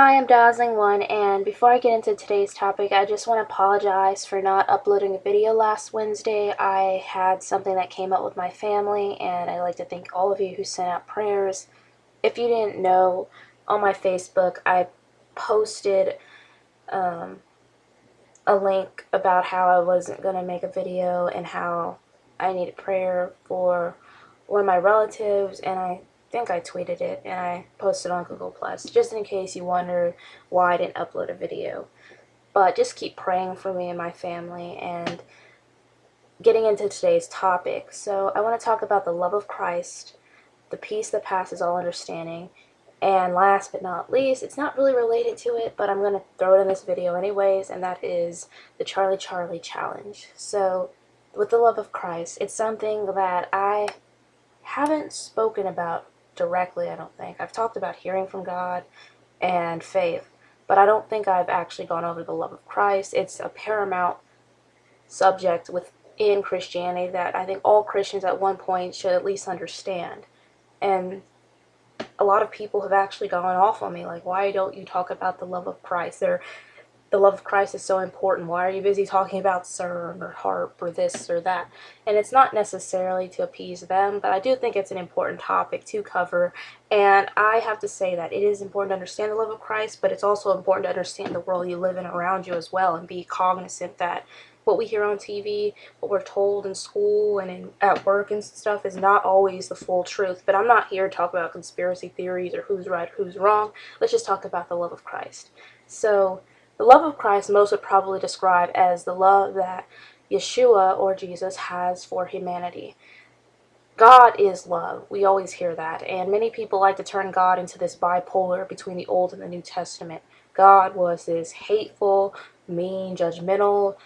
Hi, I'm Dazzling One, and before I get into today's topic, I just want to apologize for not uploading a video last Wednesday. I had something that came up with my family, and I'd like to thank all of you who sent out prayers. If you didn't know, on my Facebook, I posted um, a link about how I wasn't going to make a video and how I needed prayer for one of my relatives, and I think I tweeted it and I posted on Google Plus, just in case you wonder why I didn't upload a video. But just keep praying for me and my family. And getting into today's topic, so I want to talk about the love of Christ, the peace that passes all understanding, and last but not least, it's not really related to it, but I'm going to throw it in this video anyways, and that is the Charlie Charlie Challenge. So, with the love of Christ, it's something that I haven't spoken about directly, I don't think. I've talked about hearing from God and faith, but I don't think I've actually gone over the love of Christ. It's a paramount subject within Christianity that I think all Christians at one point should at least understand. And a lot of people have actually gone off on me, like, why don't you talk about the love of Christ? The love of Christ is so important. Why are you busy talking about CERN or HARP or this or that? And it's not necessarily to appease them, but I do think it's an important topic to cover. And I have to say that it is important to understand the love of Christ, but it's also important to understand the world you live in around you as well, and be cognizant that what we hear on TV, what we're told in school and at work and stuff is not always the full truth. But I'm not here to talk about conspiracy theories or who's right, who's wrong. Let's just talk about the love of Christ. So, the love of Christ most would probably describe as the love that Yeshua or Jesus has for humanity. God is love. We always hear that. And many people like to turn God into this bipolar between the Old and the New Testament. God was this hateful, mean, judgmental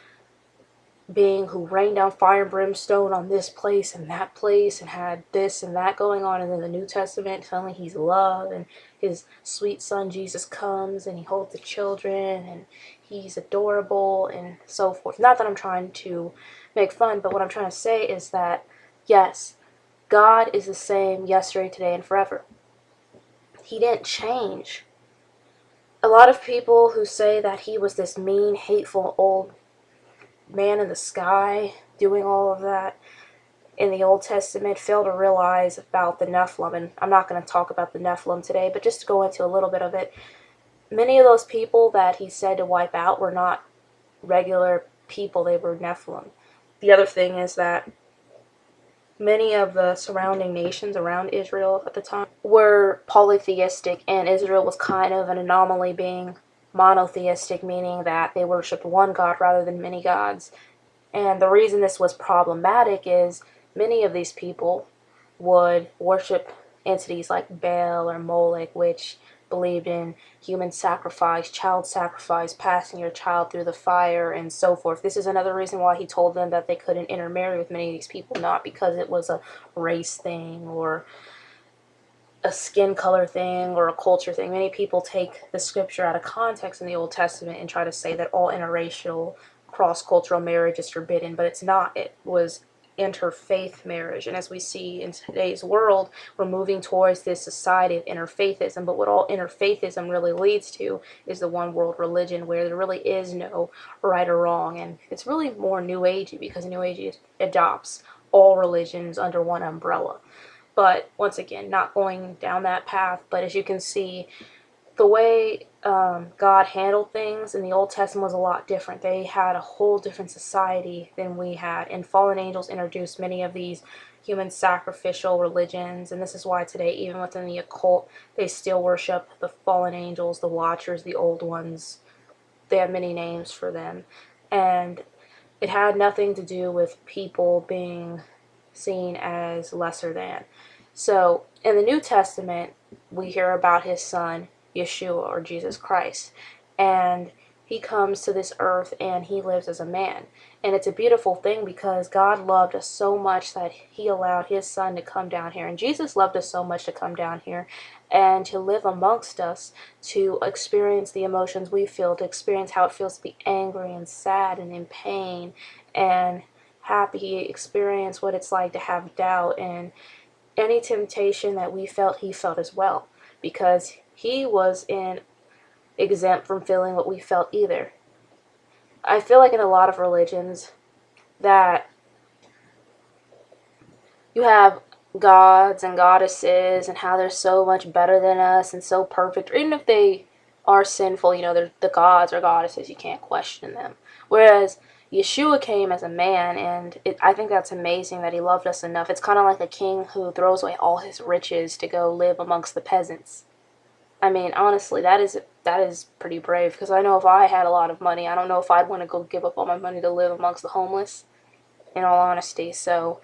being who rained down fire and brimstone on this place and that place and had this and that going on. And then the New Testament, suddenly he's love, and his sweet son Jesus comes and he holds the children and he's adorable and so forth. Not that I'm trying to make fun, but what I'm trying to say is that, yes, God is the same yesterday, today, and forever. He didn't change. A lot of people who say that he was this mean, hateful, old man in the sky doing all of that in the Old Testament fail to realize about the Nephilim. And I'm not going to talk about the Nephilim today, but just to go into a little bit of it, many of those people that he said to wipe out were not regular people, they were Nephilim. The other thing is that many of the surrounding nations around Israel at the time were polytheistic, and Israel was kind of an anomaly, being monotheistic, meaning that they worshipped one god rather than many gods. And the reason this was problematic is many of these people would worship entities like Baal or Molech, which believed in human sacrifice, child sacrifice, passing your child through the fire, and so forth. This is another reason why he told them that they couldn't intermarry with many of these people, not because it was a race thing or a skin color thing or a culture thing. Many people take the scripture out of context in the Old Testament and try to say that all interracial, cross-cultural marriage is forbidden, but it's not. It was interfaith marriage, and as we see in today's world, we're moving towards this society of interfaithism. But what all interfaithism really leads to is the one world religion, where there really is no right or wrong, and it's really more New Agey, because New Age adopts all religions under one umbrella. But once again, not going down that path. But as you can see, the way God handled things in the Old Testament was a lot different. They had a whole different society than we had, and fallen angels introduced many of these human sacrificial religions. And this is why today, even within the occult, they still worship the fallen angels, the watchers, the old ones. They have many names for them. And it had nothing to do with people being seen as lesser than. So, in the New Testament, we hear about his son, Yeshua, or Jesus Christ. And he comes to this earth and he lives as a man. And it's a beautiful thing, because God loved us so much that he allowed his son to come down here. And Jesus loved us so much to come down here and to live amongst us, to experience the emotions we feel, to experience how it feels to be angry and sad and in pain and happy. He experienced what it's like to have doubt, and any temptation that we felt, he felt as well, because he was in exempt from feeling what we felt either. I feel like in a lot of religions that you have gods and goddesses and how they're so much better than us and so perfect, or even if they are sinful, they're the gods or goddesses, you can't question them. Whereas Yeshua came as a man, and I think that's amazing that he loved us enough. It's kind of like a king who throws away all his riches to go live amongst the peasants. I mean, honestly, that is pretty brave, because I know if I had a lot of money, I don't know if I'd want to go give up all my money to live amongst the homeless, in all honesty. So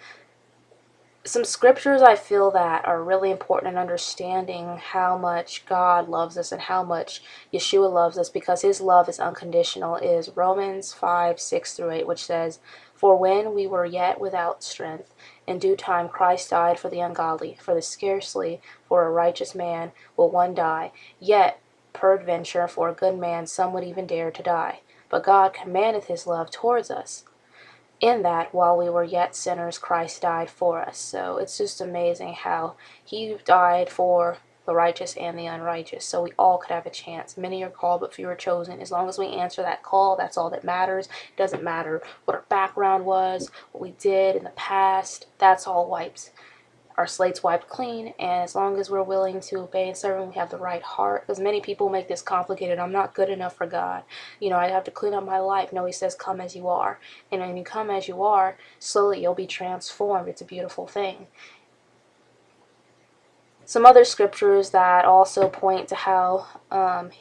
some scriptures I feel that are really important in understanding how much God loves us and how much Yeshua loves us, because his love is unconditional, is Romans 5:6-8, which says, "For when we were yet without strength, in due time Christ died for the ungodly, for scarcely for a righteous man will one die, yet peradventure for a good man some would even dare to die. But God commandeth his love towards us, in that while we were yet sinners, Christ died for us." So it's just amazing how he died for the righteous and the unrighteous, so we all could have a chance. Many are called, but few are chosen. As long as we answer that call, that's all that matters. It doesn't matter what our background was, what we did in the past. That's all wiped. Our slate's wiped clean, and as long as we're willing to obey and serve him, we have the right heart. Because many people make this complicated. I'm not good enough for God. I have to clean up my life. No, he says, come as you are. And when you come as you are, slowly you'll be transformed. It's a beautiful thing. Some other scriptures that also point to how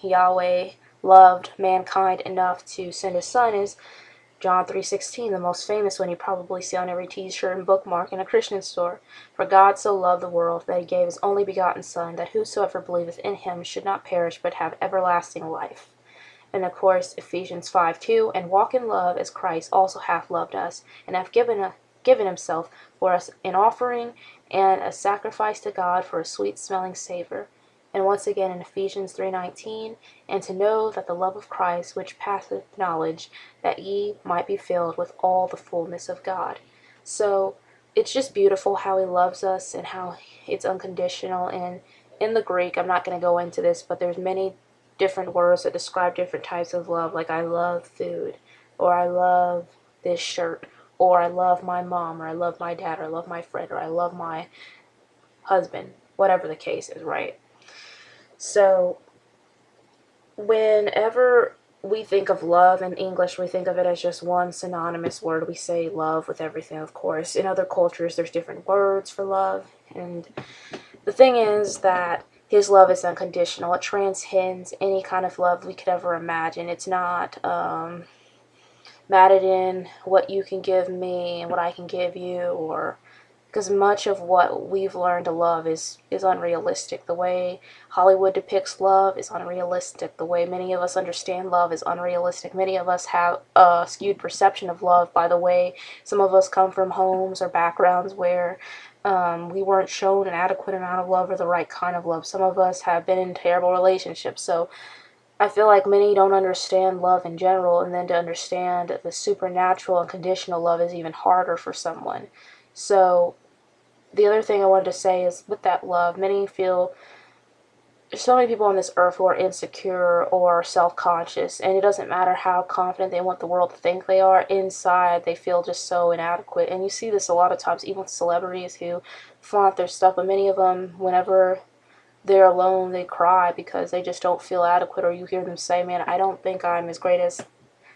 Yahweh loved mankind enough to send his son is John 3:16, the most famous one you probably see on every t-shirt and bookmark in a Christian store. "For God so loved the world that he gave his only begotten Son, that whosoever believeth in him should not perish but have everlasting life." And of course, Ephesians 5:2, "And walk in love as Christ also hath loved us, and hath given himself for us an offering and a sacrifice to God for a sweet-smelling savor." And once again in Ephesians 3:19, "And to know that the love of Christ, which passeth knowledge, that ye might be filled with all the fullness of God." So it's just beautiful how he loves us and how it's unconditional. And in the Greek, I'm not going to go into this, but there's many different words that describe different types of love, like I love food, or I love this shirt, or I love my mom, or I love my dad, or I love my friend, or I love my husband, whatever the case is, right? So whenever we think of love in English, we think of it as just one synonymous word. We say love with everything, of course. In other cultures, there's different words for love. And the thing is that his love is unconditional. It transcends any kind of love we could ever imagine. It's not matted in what you can give me and what I can give you, or because much of what we've learned to love is unrealistic. The way Hollywood depicts love is unrealistic. The way many of us understand love is unrealistic. Many of us have a skewed perception of love by the way some of us come from homes or backgrounds where we weren't shown an adequate amount of love or the right kind of love. Some of us have been in terrible relationships, so I feel like many don't understand love in general, and then to understand the supernatural and conditional love is even harder for someone. So the other thing I wanted to say is with that love, many feel there's so many people on this earth who are insecure or self-conscious, and it doesn't matter how confident they want the world to think they are, inside they feel just so inadequate. And you see this a lot of times, even with celebrities who flaunt their stuff, but many of them, whenever they're alone, they cry because they just don't feel adequate, or you hear them say, man, I don't think I'm as great as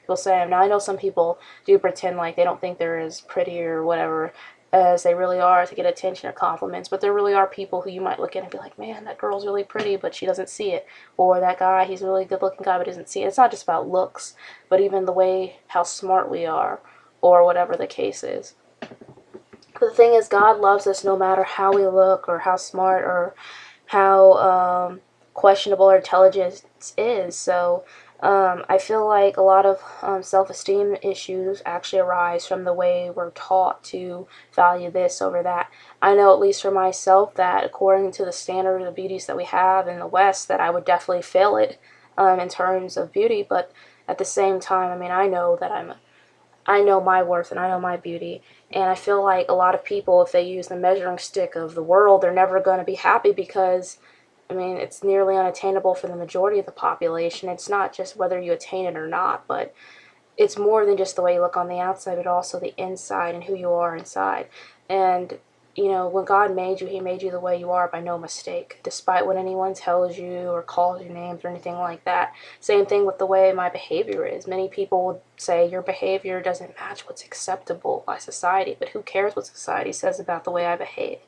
people say I am. Now, I know some people do pretend like they don't think they're as pretty or whatever as they really are to get attention or compliments, but there really are people who you might look at and be like, man, that girl's really pretty, but she doesn't see it. Or that guy, he's a really good looking guy, but doesn't see it. It's not just about looks, but even the way how smart we are, or whatever the case is. But the thing is, God loves us no matter how we look, or how smart, or how questionable our intelligence is. So I feel like a lot of self-esteem issues actually arise from the way we're taught to value this over that. I know, at least for myself, that according to the standard of the beauties that we have in the West, that I would definitely fail it in terms of beauty. But at the same time, I mean, I know that I know my worth and I know my beauty. And I feel like a lot of people, if they use the measuring stick of the world, they're never going to be happy, because I mean, it's nearly unattainable for the majority of the population. It's not just whether you attain it or not, but it's more than just the way you look on the outside, but also the inside and who you are inside. And, you know, when God made you, He made you the way you are by no mistake, despite what anyone tells you or calls you names or anything like that. Same thing with the way my behavior is. Many people would say your behavior doesn't match what's acceptable by society, but who cares what society says about the way I behave?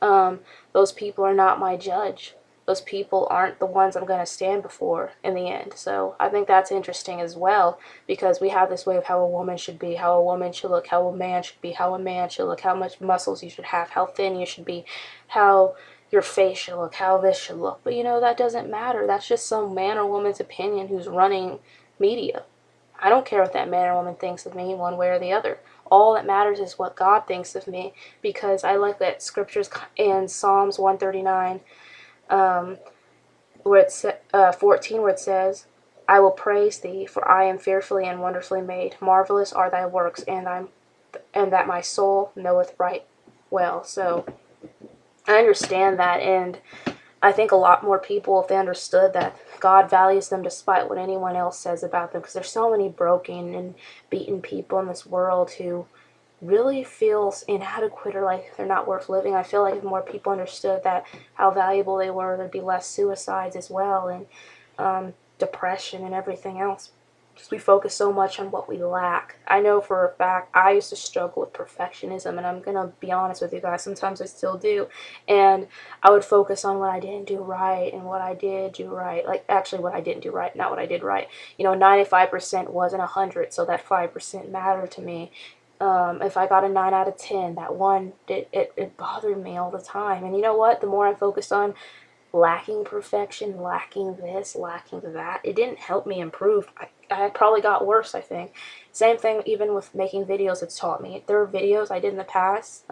Those people are not my judge. Those people aren't the ones I'm going to stand before in the end. So I think that's interesting as well, because we have this way of how a woman should be, how a woman should look, how a man should be, how a man should look, how much muscles you should have, how thin you should be, how your face should look, how this should look. But you know, that doesn't matter. That's just some man or woman's opinion who's running media. I don't care what that man or woman thinks of me one way or the other. All that matters is what God thinks of me, because I like that scriptures in Psalms 139, where it's 14, where it says, "I will praise thee, for I am fearfully and wonderfully made. Marvelous are thy works, and that my soul knoweth right well." So I understand that, and I think a lot more people, if they understood that God values them despite what anyone else says about them, because there's so many broken and beaten people in this world who really feels inadequate or like they're not worth living. I feel like if more people understood that how valuable they were, there'd be less suicides as well, and depression and everything else. Because we focus so much on what we lack. I know for a fact I used to struggle with perfectionism, and I'm gonna be honest with you guys, sometimes I still do. And I would focus on what I didn't do right and what I did do right. Like, actually, what I didn't do right, not what I did right. You know, 95% wasn't 100, so that 5% mattered to me. If I got a 9 out of 10, that one, it bothered me all the time. And you know what? The more I focused on lacking perfection, lacking this, lacking that, it didn't help me improve. I probably got worse, I think. Same thing even with making videos, it's taught me. There are videos I did in the past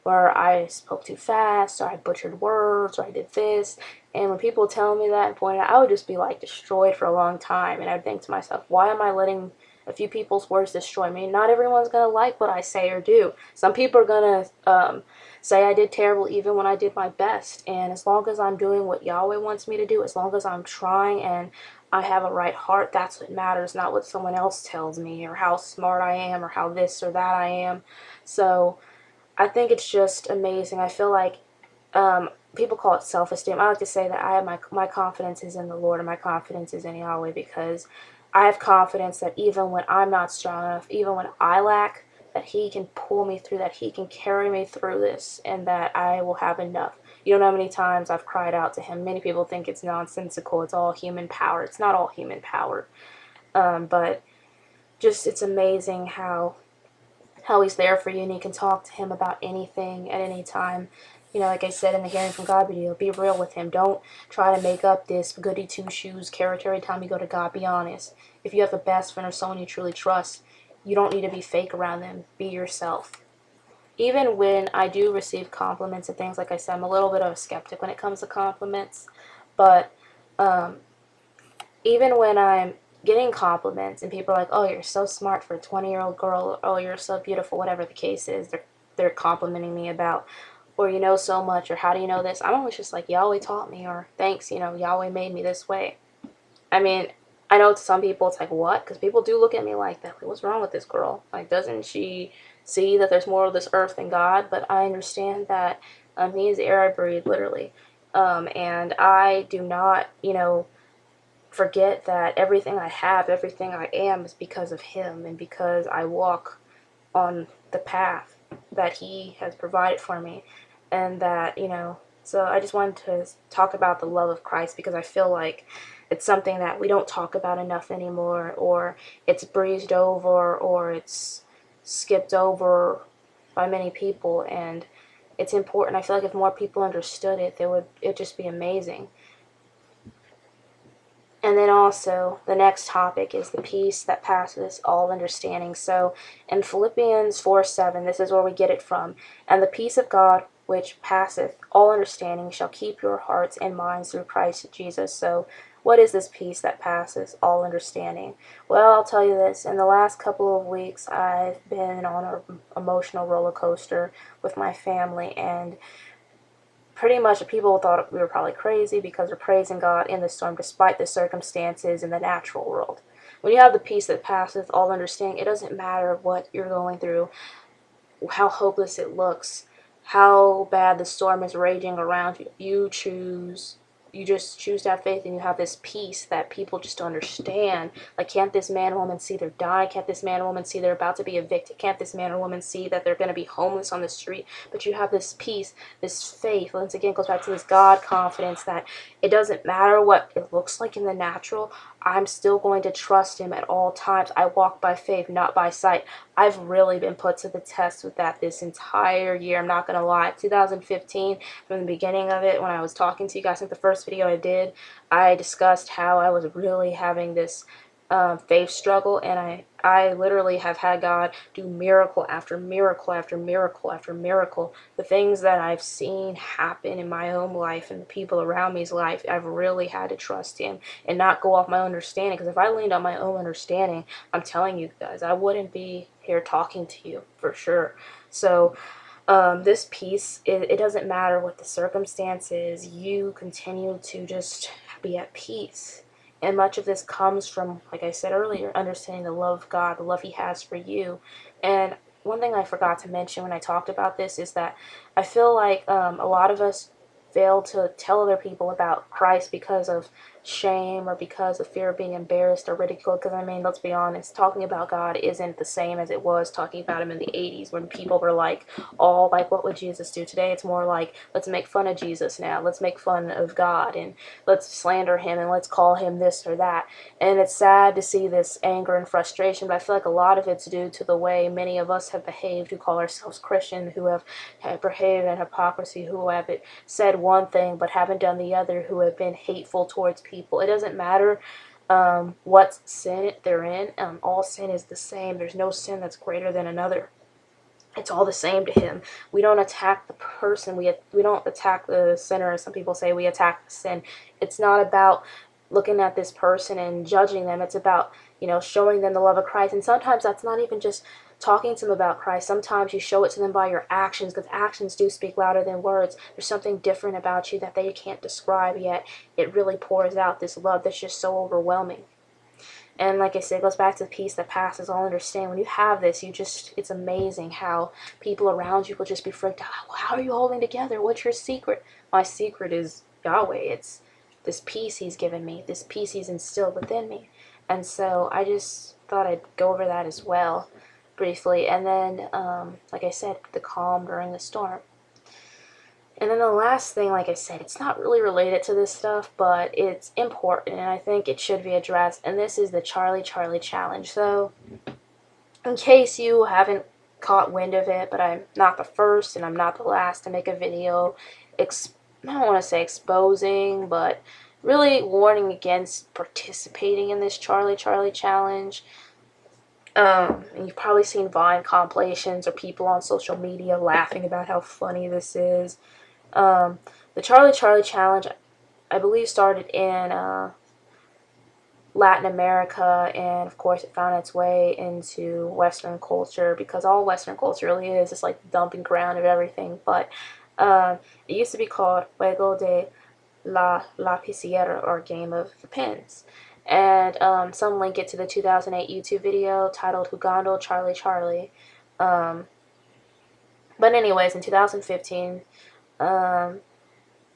where I spoke too fast, or I butchered words, or I did this. And when people tell me that and point it out, I would just be like destroyed for a long time. And I'd think to myself, why am I letting a few people's words destroy me? Not everyone's going to like what I say or do. Some people are going to say I did terrible even when I did my best. And as long as I'm doing what Yahweh wants me to do, as long as I'm trying and I have a right heart, that's what matters, not what someone else tells me or how smart I am or how this or that I am. So I think it's just amazing. I feel like people call it self-esteem. I like to say that I have my confidence is in the Lord, and my confidence is in Yahweh, because I have confidence that even when I'm not strong enough, even when I lack, that He can pull me through, that He can carry me through this, and that I will have enough. You don't know how many times I've cried out to Him. Many people think it's nonsensical. It's all human power. It's not all human power. But just it's amazing how He's there for you, and you can talk to Him about anything at any time. You know, like I said in the Hearing from God video, be real with Him. Don't try to make up this goody two-shoes character every time you go to God. Be honest. If you have a best friend or someone you truly trust, you don't need to be fake around them. Be yourself. Even when I do receive compliments and things, like I said, I'm a little bit of a skeptic when it comes to compliments. But even when I'm getting compliments and people are like, "Oh, you're so smart for a 20-year-old girl," or, "Oh, you're so beautiful," whatever the case is, they're complimenting me about, or "You know so much," or "How do you know this?" I'm always just like, "Yahweh taught me," or "Thanks, you know, Yahweh made me this way." I mean, I know to some people it's like, "What?" Because people do look at me like that. Like, what's wrong with this girl? Like, doesn't she see that there's more of this earth than God? But I understand that He is the air I breathe, literally. And I do not, you know, forget that everything I have, everything I am is because of Him, and because I walk on the path that He has provided for me. And that, you know, so I just wanted to talk about the love of Christ, because I feel like it's something that we don't talk about enough anymore, or it's breezed over, or it's skipped over by many people. And it's important. I feel like if more people understood it, it'd just be amazing. And then also, the next topic is the peace that passes all understanding. So, in Philippians 4:7, this is where we get it from. "And the peace of God, which passeth all understanding, shall keep your hearts and minds through Christ Jesus." So, what is this peace that passes all understanding? Well, I'll tell you this. In the last couple of weeks, I've been on an emotional roller coaster with my family, and pretty much people thought we were probably crazy because we're praising God in the storm despite the circumstances in the natural world. When you have the peace that passeth all understanding, it doesn't matter what you're going through, how hopeless it looks, how bad the storm is raging around you. You just choose to have faith, and you have this peace that people just don't understand. Like, can't this man or woman see they're dying? Can't this man or woman see they're about to be evicted? Can't this man or woman see that they're going to be homeless on the street? But you have this peace, this faith. Once again, it goes back to this God confidence that it doesn't matter what it looks like in the natural. I'm still going to trust him at all times. I walk by faith, not by sight. I've really been put to the test with that this entire year. I'm not going to lie. 2015, from the beginning of it, when I was talking to you guys, I think the first video I did, I discussed how I was really having this faith struggle, and I literally have had God do miracle after miracle after miracle after miracle. The things that I've seen happen in my own life and the people around me's life, I've really had to trust him and not go off my own understanding, because if I leaned on my own understanding, I'm telling you guys, I wouldn't be here talking to you for sure. So this peace, it doesn't matter what the circumstances, you continue to just be at peace. And much of this comes from, like I said earlier, understanding the love of God, the love he has for you. And one thing I forgot to mention when I talked about this is that I feel like a lot of us fail to tell other people about Christ because of shame or because of fear of being embarrassed or ridiculed. Because, I mean, let's be honest, talking about God isn't the same as it was talking about him in the 80s when people were like, all like, what would Jesus do today? It's more like, let's make fun of Jesus now. Let's make fun of God, and let's slander him, and let's call him this or that. And it's sad to see this anger and frustration, but I feel like a lot of it's due to the way many of us have behaved who call ourselves Christian, who have behaved in hypocrisy, who have said one thing but haven't done the other, who have been hateful towards people. It doesn't matter what sin they're in. All sin is the same. There's no sin that's greater than another. It's all the same to him. We don't attack the person. We don't attack the sinner, as some people say. We attack the sin. It's not about looking at this person and judging them. It's about, showing them the love of Christ. And sometimes that's not even just talking to them about Christ. Sometimes you show it to them by your actions, because actions do speak louder than words. There's something different about you that they can't describe yet. It really pours out this love that's just so overwhelming. And like I said, it goes back to the peace that passes all understanding. When you have this, it's amazing how people around you will just be freaked out. How are you holding together? What's your secret? My secret is Yahweh. It's this peace he's given me, this peace he's instilled within me. And so I just thought I'd go over that as well, briefly. And then, like I said, the calm during the storm. And then the last thing, like I said, it's not really related to this stuff, but it's important, and I think it should be addressed, and this is the Charlie Charlie Challenge. So, in case you haven't caught wind of it, but I'm not the first and I'm not the last to make a video, I don't want to say exposing, but really warning against participating in this Charlie Charlie Challenge. And you've probably seen Vine compilations or people on social media laughing about how funny this is. The Charlie Charlie Challenge, I believe, started in Latin America, and of course it found its way into Western culture, because all Western culture really is just like the dumping ground of everything. But it used to be called Juego de la Lapicera, or Game of the Pins. And some link it to the 2008 YouTube video titled Jugando Charlie Charlie. But anyways, in 2015,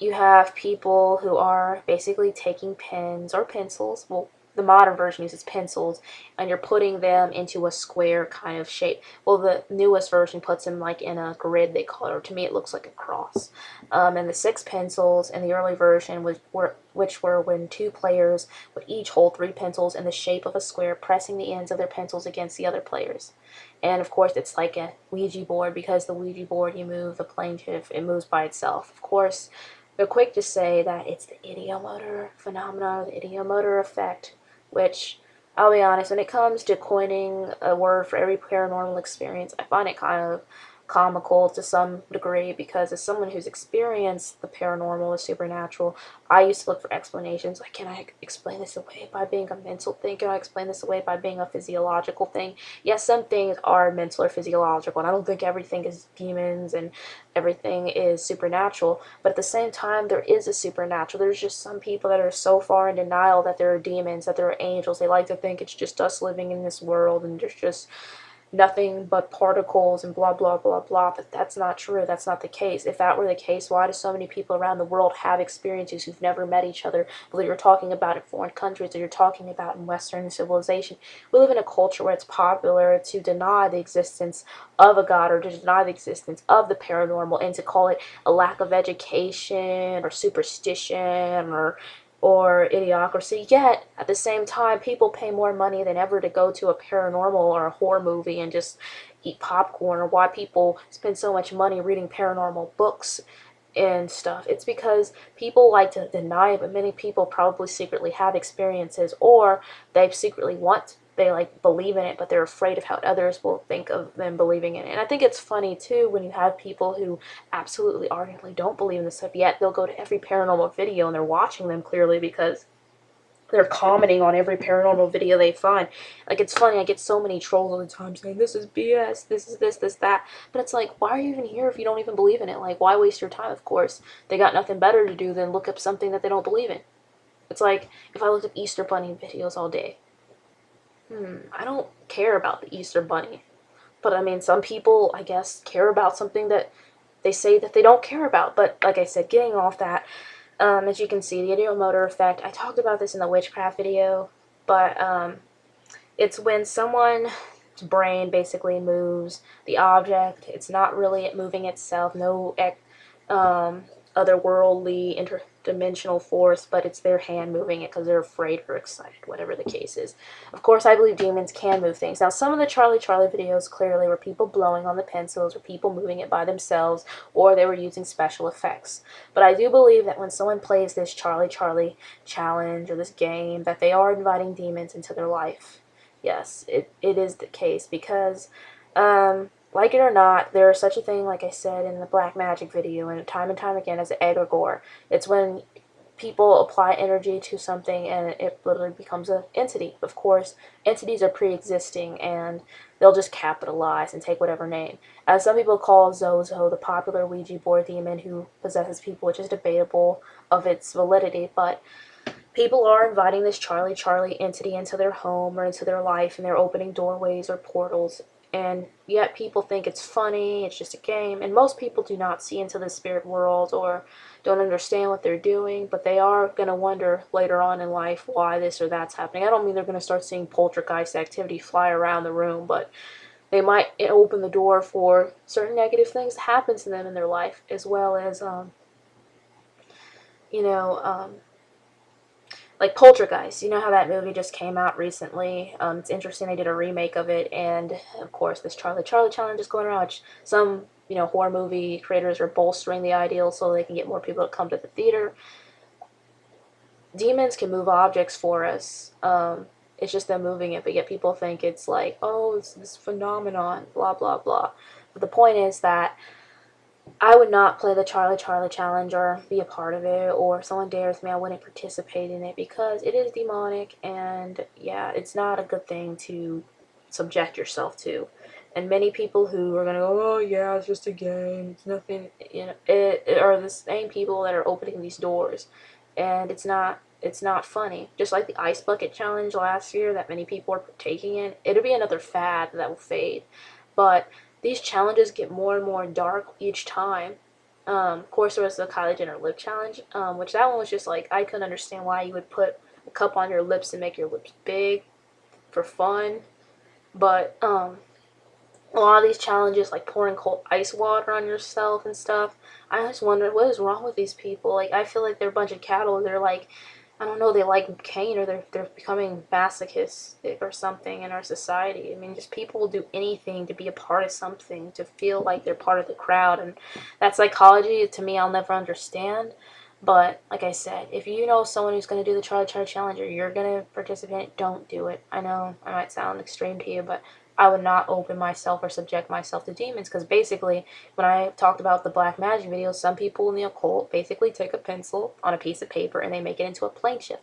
you have people who are basically taking pens or pencils. Well, the modern version uses pencils, and you're putting them into a square kind of shape. Well, the newest version puts them like in a grid, they call it, or to me it looks like a cross. And the 6 pencils in the early version, which were when 2 players would each hold 3 pencils in the shape of a square, pressing the ends of their pencils against the other players. And of course it's like a Ouija board, because the Ouija board, you move the plaintiff, it moves by itself. Of course, they're quick to say that it's the ideomotor phenomenon, the ideomotor effect, which, I'll be honest, when it comes to coining a word for every paranormal experience, I find it kind of comical to some degree, because as someone who's experienced the paranormal, the supernatural, I used to look for explanations. Like, can I explain this away by being a mental thing? Can I explain this away by being a physiological thing? Yes, some things are mental or physiological, and I don't think everything is demons and everything is supernatural. But at the same time, there is a supernatural. There's just some people that are so far in denial that there are demons, that there are angels. They like to think it's just us living in this world and there's just nothing but particles and blah blah blah blah. But that's not true. That's not the case. If that were the case, why do so many people around the world have experiences who've never met each other, whether you're talking about in foreign countries or you're talking about in Western civilization? We live in a culture where it's popular to deny the existence of a god, or to deny the existence of the paranormal, and to call it a lack of education or superstition or idiocracy. Yet at the same time, people pay more money than ever to go to a paranormal or a horror movie and just eat popcorn. Or why people spend so much money reading paranormal books and stuff. It's because people like to deny it, but many people probably secretly have experiences, or they like believe in it, but they're afraid of how others will think of them believing in it. And I think it's funny too when you have people who absolutely ardently don't believe in this stuff, yet they'll go to every paranormal video and they're watching them clearly because they're commenting on every paranormal video they find. Like, it's funny, I get so many trolls all the time saying, this is BS, this is this, that. But it's like, why are you even here if you don't even believe in it? Like, why waste your time? Of course, they got nothing better to do than look up something that they don't believe in. It's like, if I looked up Easter Bunny videos all day, I don't care about the Easter Bunny. But I mean, some people, I guess, care about something that they say that they don't care about. But like I said, getting off that, as you can see, the ideomotor effect, I talked about this in the witchcraft video, but it's when someone's brain basically moves the object. It's not really it moving itself, no otherworldly, interdimensional force, but it's their hand moving it because they're afraid or excited, whatever the case is. Of course, I believe demons can move things. Now, some of the Charlie videos clearly were people blowing on the pencils, or people moving it by themselves, or they were using special effects. But I do believe that when someone plays this Charlie challenge or this game, that they are inviting demons into their life. Yes, it is the case, because like it or not, there is such a thing, like I said in the black magic video and time again, as an egregore. It's when people apply energy to something and it literally becomes an entity. Of course, entities are pre-existing and they'll just capitalize and take whatever name. As some people call Zozo, the popular Ouija board demon who possesses people, which is debatable of its validity, but people are inviting this Charlie entity into their home or into their life, and they're opening doorways or portals. And yet people think it's funny, it's just a game, and most people do not see into the spirit world or don't understand what they're doing, but they are going to wonder later on in life why this or that's happening. I don't mean they're going to start seeing poltergeist activity fly around the room, but they might open the door for certain negative things to happen to them in their life, as well as, you know, like Poltergeist. You know how that movie just came out recently? It's interesting they did a remake of it, and of course this Charlie challenge is going around, which some, horror movie creators are bolstering the ideal so they can get more people to come to the theater. Demons can move objects for us. It's just them moving it, but yet people think it's like, oh, it's this phenomenon, blah, blah, blah. But the point is that I would not play the Charlie challenge or be a part of it, or if someone dares me, I wouldn't participate in it, because it is demonic, and yeah, it's not a good thing to subject yourself to. And many people who are gonna go, oh yeah, it's just a game, it's nothing, it are the same people that are opening these doors, and it's not funny. Just like the ice bucket challenge last year that many people are partaking in, it'll be another fad that will fade. But these challenges get more and more dark each time. Of course, there was the Kylie Jenner lip challenge, which that one was just like, I couldn't understand why you would put a cup on your lips and make your lips big for fun. But a lot of these challenges, like pouring cold ice water on yourself and stuff, I just wonder what is wrong with these people. Like, I feel like they're a bunch of cattle. They're like, I don't know, they like Cain, or they're becoming masochistic or something in our society. I mean, just people will do anything to be a part of something, to feel like they're part of the crowd, and that psychology, to me, I'll never understand. But like I said, if you know someone who's going to do the Charlie challenge, or you're going to participate, don't do it. I know I might sound extreme to you, but I would not open myself or subject myself to demons, because basically, when I talked about the black magic videos, some people in the occult basically take a pencil on a piece of paper and they make it into a plane shift.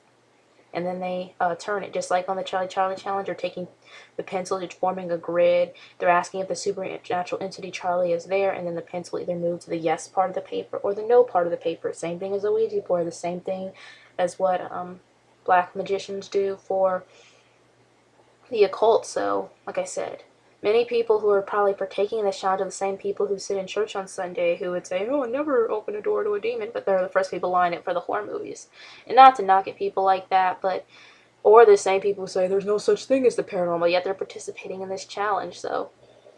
And then they turn it, just like on the Charlie Challenge, or taking the pencil, just forming a grid. They're asking if the supernatural entity Charlie is there, and then the pencil either moves to the yes part of the paper or the no part of the paper. Same thing as a Ouija board, the same thing as what black magicians do for the occult. So, like I said, many people who are probably partaking in this challenge are the same people who sit in church on Sunday who would say, "Oh, never open a door to a demon," but they're the first people lined up for the horror movies. And not to knock at people like that, but or the same people who say there's no such thing as the paranormal, yet they're participating in this challenge. So,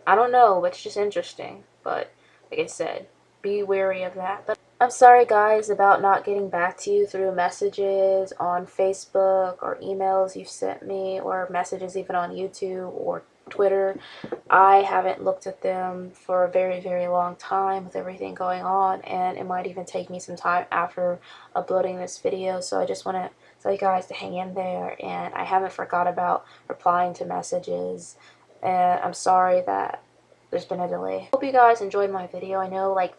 I don't know, but it's just interesting. But, like I said, be wary of that. But I'm sorry, guys, about not getting back to you through messages on Facebook or emails you've sent me, or messages even on YouTube or Twitter. I haven't looked at them for a very, very long time with everything going on, and it might even take me some time after uploading this video. So I just want to tell you guys to hang in there, and I haven't forgot about replying to messages, and I'm sorry that there's been a delay. Hope you guys enjoyed my video. I know, like,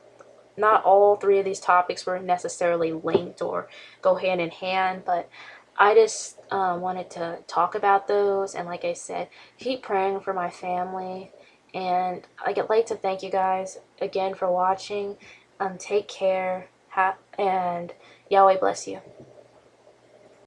not all three of these topics were necessarily linked or go hand in hand, but I just wanted to talk about those. And like I said, keep praying for my family. And I'd like to thank you guys again for watching. Take care, and Yahweh bless you.